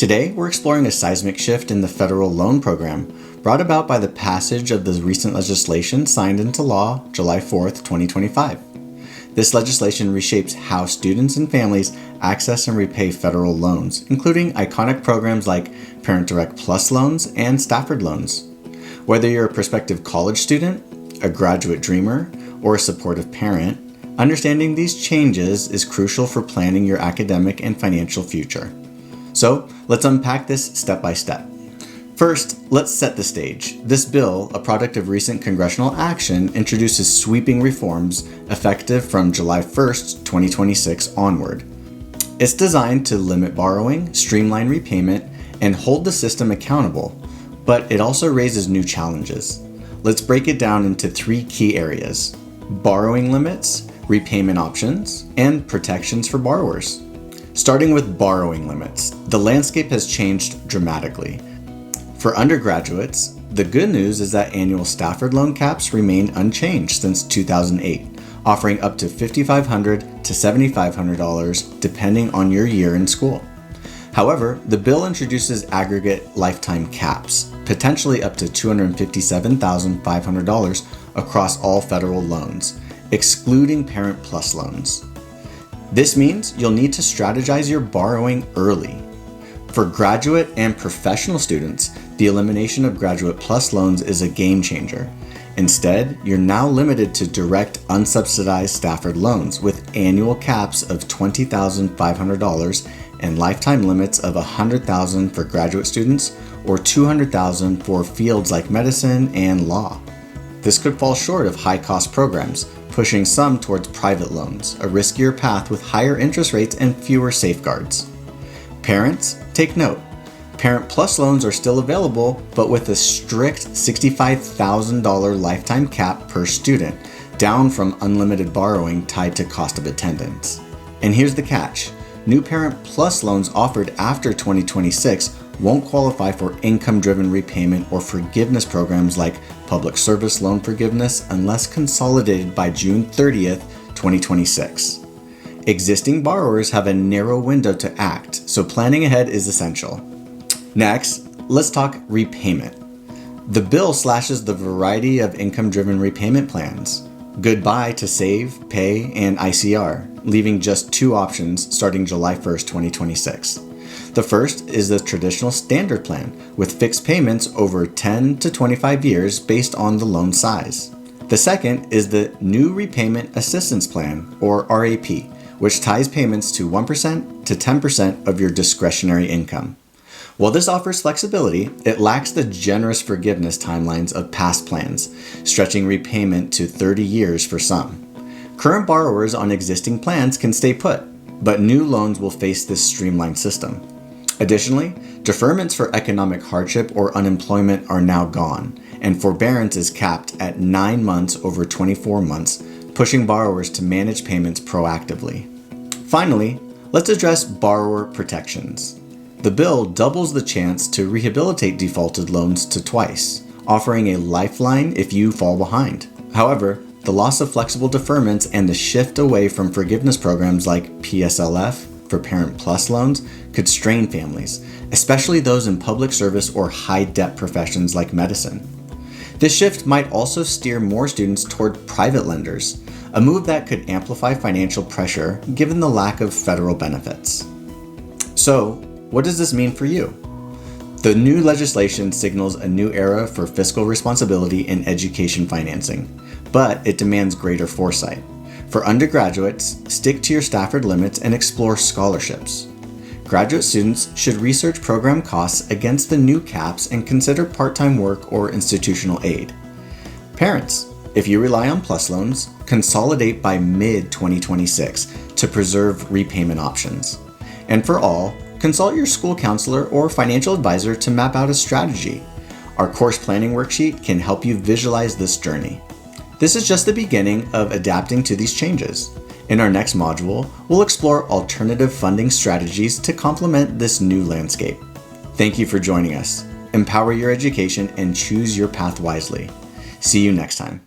Today, we're exploring a seismic shift in the federal loan program brought about by the passage of the recent legislation signed into law July 4th, 2025. This legislation reshapes how students and families access and repay federal loans, including iconic programs like Parent Direct Plus loans and Stafford loans. Whether you're a prospective college student, a graduate dreamer, or a supportive parent, understanding these changes is crucial for planning your academic and financial future. So, let's unpack this step by step. First, let's set the stage. This bill, a product of recent congressional action, introduces sweeping reforms effective from July 1st, 2026 onward. It's designed to limit borrowing, streamline repayment, and hold the system accountable, but it also raises new challenges. Let's break it down into three key areas: borrowing limits, repayment options, and protections for borrowers. Starting with borrowing limits, the landscape has changed dramatically. For undergraduates, the good news is that annual Stafford loan caps remained unchanged since 2008, offering up to $5,500 to $7,500 depending on your year in school. However, the bill introduces aggregate lifetime caps, potentially up to $257,500 across all federal loans, excluding Parent Plus loans. This means you'll need to strategize your borrowing early. For graduate and professional students, the elimination of Graduate Plus loans is a game changer. Instead, you're now limited to direct unsubsidized Stafford loans with annual caps of $20,500 and lifetime limits of $100,000 for graduate students or $200,000 for fields like medicine and law. This could fall short of high-cost programs, pushing some towards private loans, a riskier path with higher interest rates and fewer safeguards. Parents, take note. Parent Plus loans are still available, but with a strict $65,000 lifetime cap per student, down from unlimited borrowing tied to cost of attendance. And here's the catch. New Parent Plus loans offered after 2026 won't qualify for income-driven repayment or forgiveness programs like public service loan forgiveness unless consolidated by June 30th, 2026. Existing borrowers have a narrow window to act, so planning ahead is essential. Next, let's talk repayment. The bill slashes the variety of income-driven repayment plans. Goodbye to Save, Pay, and ICR, leaving just two options starting July 1st, 2026. The first is the traditional standard plan with fixed payments over 10 to 25 years based on the loan size. The second is the new Repayment Assistance Plan, or RAP, which ties payments to 1% to 10% of your discretionary income. While this offers flexibility, it lacks the generous forgiveness timelines of past plans, stretching repayment to 30 years for some. Current borrowers on existing plans can stay put, but new loans will face this streamlined system. Additionally, deferments for economic hardship or unemployment are now gone, and forbearance is capped at 9 months over 24 months, pushing borrowers to manage payments proactively. Finally, let's address borrower protections. The bill doubles the chance to rehabilitate defaulted loans to twice, offering a lifeline if you fall behind. However, the loss of flexible deferments and the shift away from forgiveness programs like PSLF for Parent Plus loans could strain families, especially those in public service or high-debt professions like medicine. This shift might also steer more students toward private lenders, a move that could amplify financial pressure given the lack of federal benefits. So, what does this mean for you? The new legislation signals a new era for fiscal responsibility in education financing, but it demands greater foresight. For undergraduates, stick to your Stafford limits and explore scholarships. Graduate students should research program costs against the new caps and consider part-time work or institutional aid. Parents, if you rely on Plus loans, consolidate by mid-2026 to preserve repayment options. And for all, consult your school counselor or financial advisor to map out a strategy. Our course planning worksheet can help you visualize this journey. This is just the beginning of adapting to these changes. In our next module, we'll explore alternative funding strategies to complement this new landscape. Thank you for joining us. Empower your education and choose your path wisely. See you next time.